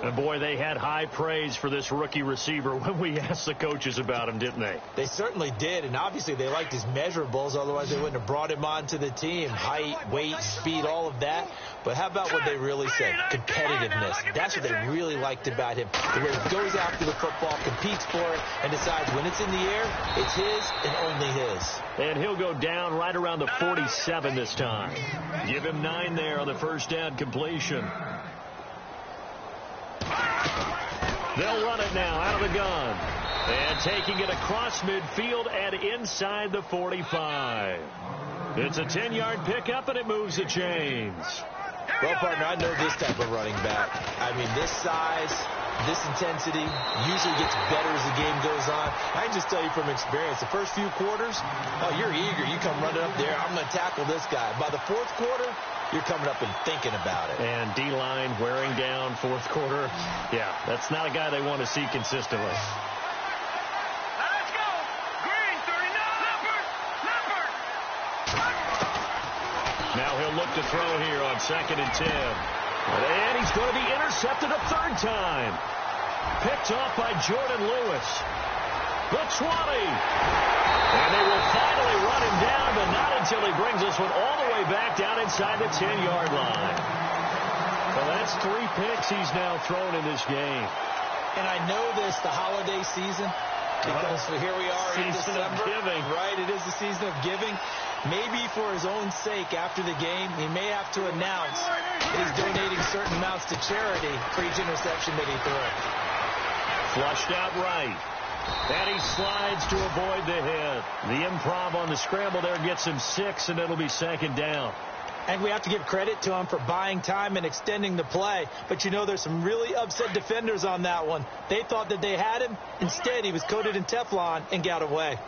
And, boy, they had high praise for this rookie receiver when we asked the coaches about him, didn't they? They certainly did, and obviously they liked his measurables. Otherwise, they wouldn't have brought him onto the team. Height, weight, speed, all of that. But how about what they really said? Competitiveness. That's what they really liked about him. The way he goes after the football, competes for it, and decides when it's in the air, it's his and only his. And he'll go down right around the 47 this time. Give him 9 there on the first down completion. They'll run it now out of the gun. And taking it across midfield and inside the 45. It's a 10-yard pickup, and it moves the chains. Well, partner, I know this type of running back. I mean, this size, this intensity usually gets better as the game goes on. I can just tell you from experience, the first few quarters, oh, you're eager. You come running up there. I'm going to tackle this guy. By the 4th quarter, you're coming up and thinking about it. And D-line wearing down 4th quarter. Yeah, that's not a guy they want to see consistently. Let's go. Green, 39. Leopard. Now he'll look to throw here on 2nd and 10. And he's going to be intercepted a 3rd time. Picked off by Jordan Lewis. The 20. And they will finally run him down, but not until he brings this one all the way back down inside the 10-yard line. Well, that's 3 picks he's now thrown in this game. And I know this, the holiday season, because here we are in Season December. of giving. Right, it is the season of giving. Maybe for his own sake after the game, he may have to announce that he's donating certain amounts to charity for each interception that he throws. Flushed out right. And he slides to avoid the hit. The improv on the scramble there gets him 6, and it'll be 2nd down. And we have to give credit to him for buying time and extending the play. But, you know, there's some really upset defenders on that one. They thought that they had him. Instead, he was coated in Teflon and got away.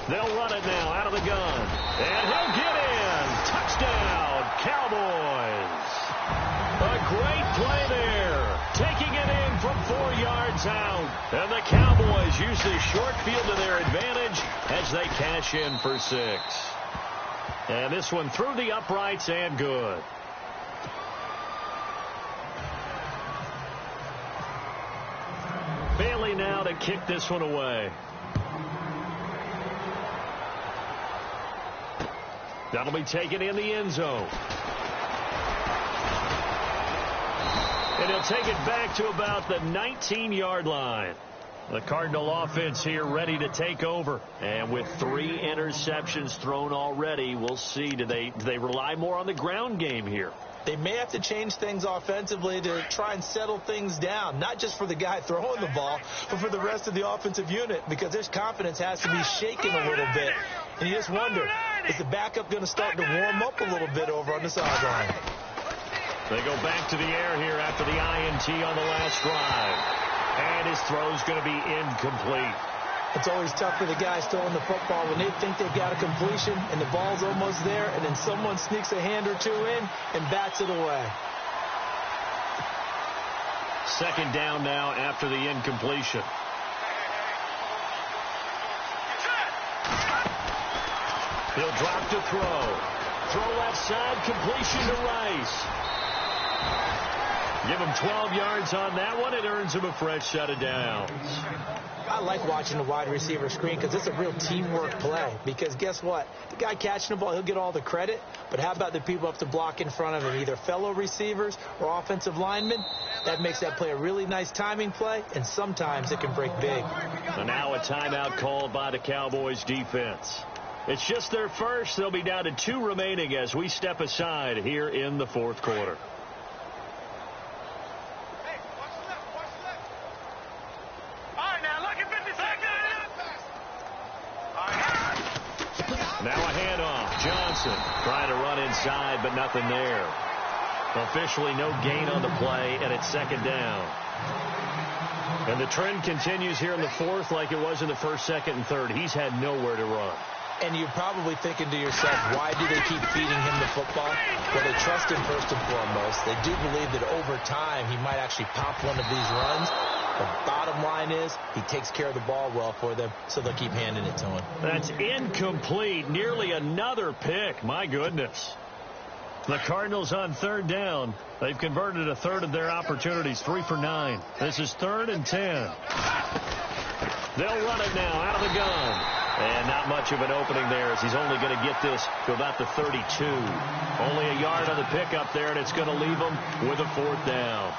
They'll run it now out of the gun. And he'll get in. Touchdown, Cowboys. A great play there. Taking it in from 4 yards out. And the Cowboys use this short field to their advantage as they cash in for 6. And this one through the uprights and good. Bailey now to kick this one away. That'll be taken in the end zone. And he'll take it back to about the 19-yard line. The Cardinal offense here ready to take over. And with 3 interceptions thrown already, we'll see. Do they rely more on the ground game here? They may have to change things offensively to try and settle things down, not just for the guy throwing the ball, but for the rest of the offensive unit, because his confidence has to be shaken a little bit. And you just wonder, is the backup going to start to warm up a little bit over on the sideline? They go back to the air here after the INT on the last drive. And his throw's going to be incomplete. It's always tough for the guys throwing the football when they think they've got a completion and the ball's almost there, and then someone sneaks a hand or two in and bats it away. Second down now after the incompletion. He'll drop to throw. Throw left side, completion to Rice. Give him 12 yards on that one. It earns him a fresh set of downs. I like watching the wide receiver screen because it's a real teamwork play. Because guess what? The guy catching the ball, he'll get all the credit. But how about the people up to block in front of him, either fellow receivers or offensive linemen? That makes that play a really nice timing play, and sometimes it can break big. And now a timeout called by the Cowboys defense. It's just their first. They'll be down to 2 remaining as we step aside here in the fourth quarter. Now a handoff. Johnson trying to run inside, but nothing there. Officially no gain on the play, and it's second down. And the trend continues here in the fourth like it was in the first, second, and third. He's had nowhere to run. And you're probably thinking to yourself, why do they keep feeding him the football? Well, they trust him first and foremost. They do believe that over time he might actually pop one of these runs. The bottom line is he takes care of the ball well for them, so they'll keep handing it to him. That's incomplete. Nearly another pick. My goodness. The Cardinals on third down. They've converted a third of their opportunities, 3 for 9. This is 3rd and 10. They'll run it now out of the gun. And not much of an opening there as he's only going to get this to about the 32. Only a yard on the pickup there, and it's going to leave him with a 4th down.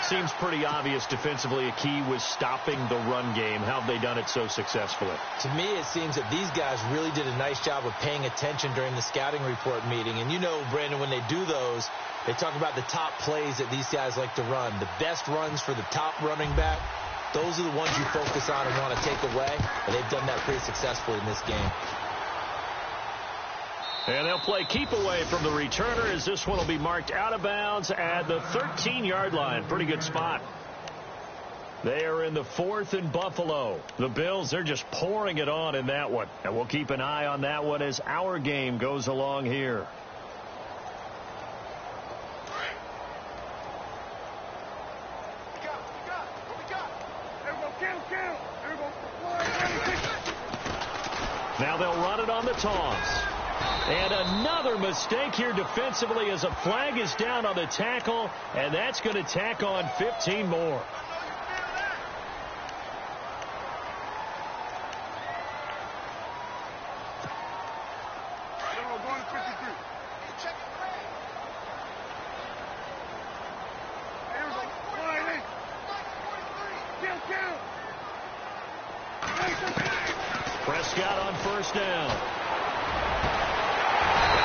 Seems pretty obvious defensively a key was stopping the run game. How have they done it so successfully? To me, it seems that these guys really did a nice job of paying attention during the scouting report meeting. And you know, Brandon, when they do those, they talk about the top plays that these guys like to run. The best runs for the top running back. Those are the ones you focus on and want to take away. And they've done that pretty successfully in this game. And they'll play keep away from the returner as this one will be marked out of bounds at the 13-yard line. Pretty good spot. They are in the 4th and Buffalo. The Bills, they're just pouring it on in that one. And we'll keep an eye on that one as our game goes along here. Now they'll run it on the toss. And another mistake here defensively as a flag is down on the tackle, and that's going to tack on 15 more. Prescott on first down.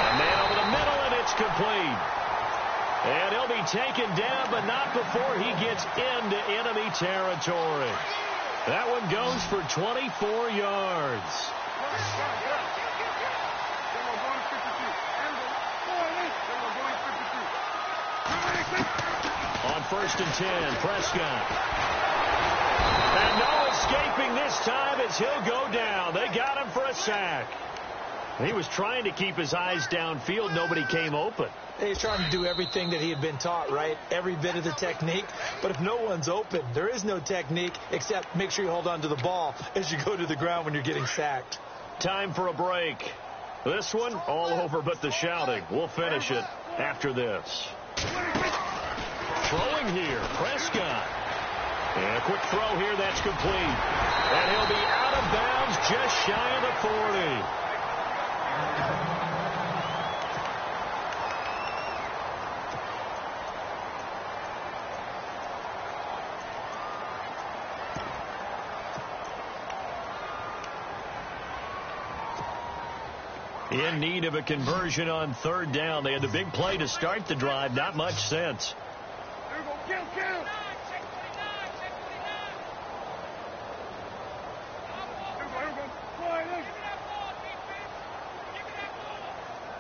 A man over the middle, and it's complete. And he'll be taken down, but not before he gets into enemy territory. That one goes for 24 yards. On 1st and 10, Prescott. And no escaping this time as he'll go down. They got him for a sack. He was trying to keep his eyes downfield. Nobody came open. He's trying to do everything that he had been taught, right? Every bit of the technique. But if no one's open, there is no technique except make sure you hold on to the ball as you go to the ground when you're getting sacked. Time for a break. This one, all over but the shouting. We'll finish it after this. Throwing here, Prescott. And a quick throw here, that's complete. And he'll be out of bounds just shy of the 40. In need of a conversion on third down. They had the big play to start the drive. Not much sense. There we go. Kill.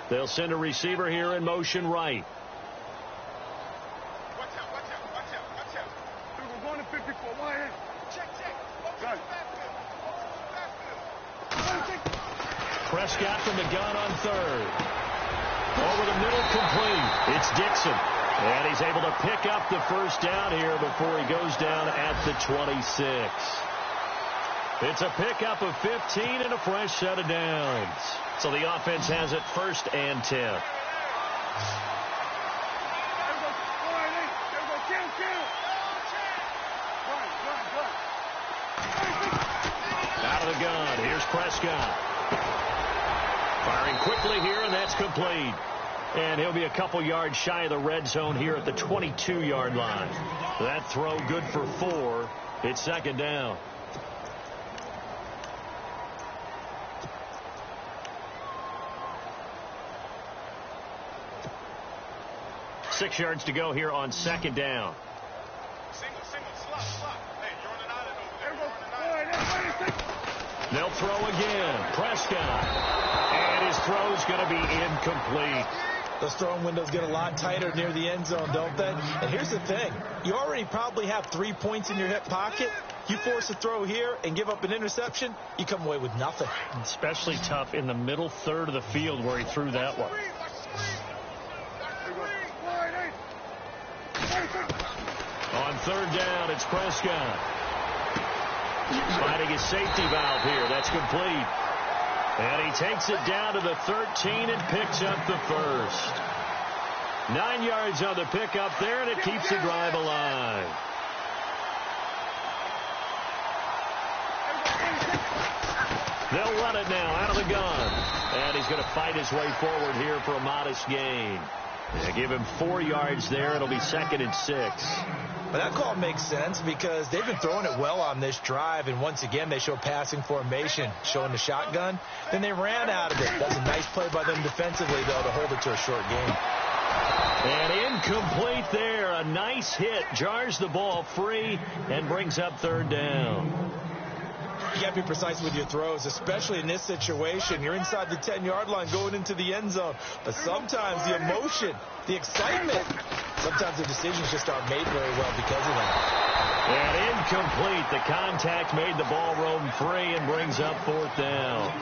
They'll send a receiver here in motion right. Watch out. We're going to 54. Wide. Check. Prescott from the gun on third. Over the middle, complete. It's Dixon. And he's able to pick up the first down here before he goes down at the 26. It's a pickup of 15 and a fresh set of downs. So the offense has it 1st and 10. Out of the gun. Here's Prescott. Firing quickly here, and that's complete. And he'll be a couple yards shy of the red zone here at the 22-yard line. That throw good for 4. It's 2nd down. Six yards to go here on 2nd down. Single, slot. Hey, you're on an island over there. They'll throw again. Prescott. And his throw's going to be incomplete. Those throwing windows get a lot tighter near the end zone, don't they? And here's the thing. You already probably have 3 points in your hip pocket. You force a throw here and give up an interception, you come away with nothing. Especially tough in the middle third of the field where he threw that one. On 3rd down, it's Prescott. Finding his safety valve here. That's complete. And he takes it down to the 13 and picks up the first. 9 yards on the pickup there, and it keeps the drive alive. They'll run it now out of the gun. And he's going to fight his way forward here for a modest gain. They give him 4 yards there. It'll be 2nd and 6. But that call makes sense because they've been throwing it well on this drive, and once again they show passing formation, showing the shotgun. Then they ran out of it. That's a nice play by them defensively, though, to hold it to a short game. And incomplete there. A nice hit. Jars the ball free and brings up 3rd down. You got to be precise with your throws, especially in this situation. You're inside the 10-yard line going into the end zone. But sometimes the emotion, the excitement, sometimes the decisions just aren't made very well because of that. And incomplete. The contact made the ball roam free and brings up 4th down.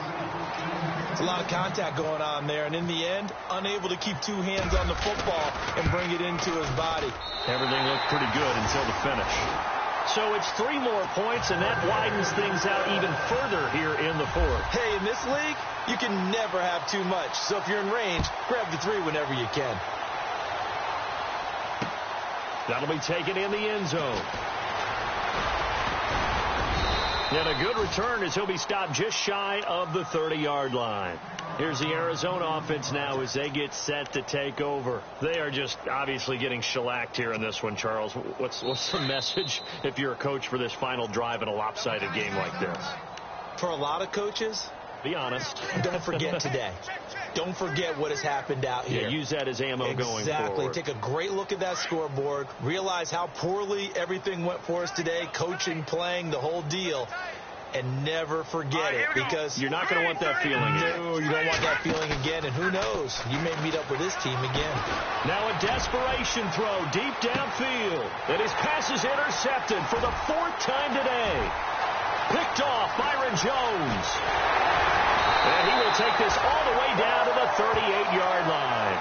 It's a lot of contact going on there. And in the end, unable to keep 2 hands on the football and bring it into his body. Everything looked pretty good until the finish. So it's 3 more points, and that widens things out even further here in the 4th. Hey, in this league, you can never have too much. So if you're in range, grab the 3 whenever you can. That'll be taken in the end zone. And a good return as he'll be stopped just shy of the 30-yard line. Here's the Arizona offense now as they get set to take over. They are just obviously getting shellacked here in this one, Charles. What's the message if you're a coach for this final drive in a lopsided game like this? For a lot of coaches, be honest. Don't forget today. Don't forget what has happened out here. Yeah, use that as ammo going forward. Exactly. Take a great look at that scoreboard. Realize how poorly everything went for us today. Coaching, playing, the whole deal. And never forget it, because you're not going to want that feeling again. No, you don't want that feeling again. And who knows? You may meet up with this team again. Now a desperation throw deep downfield. And his pass is intercepted for the 4th time today. Picked off Byron Jones. And he will take this all the way down to the 38-yard line.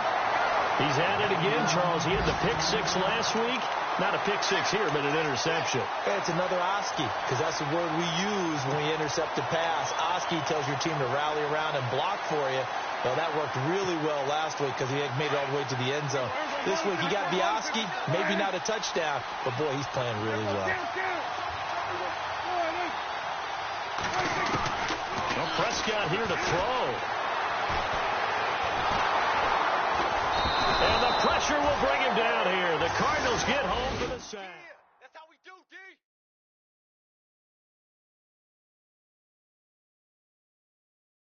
He's at it again, Charles. He had the pick 6 last week. Not a pick 6 here, but an interception. It's another Oski, because that's the word we use when we intercept a pass. Oski tells your team to rally around and block for you. Well, that worked really well last week because he had made it all the way to the end zone. This week he got the Oski, maybe not a touchdown, but boy, he's playing really well. Well, Prescott here to throw. And the pressure will bring him down here. The Cardinals get home for the sack.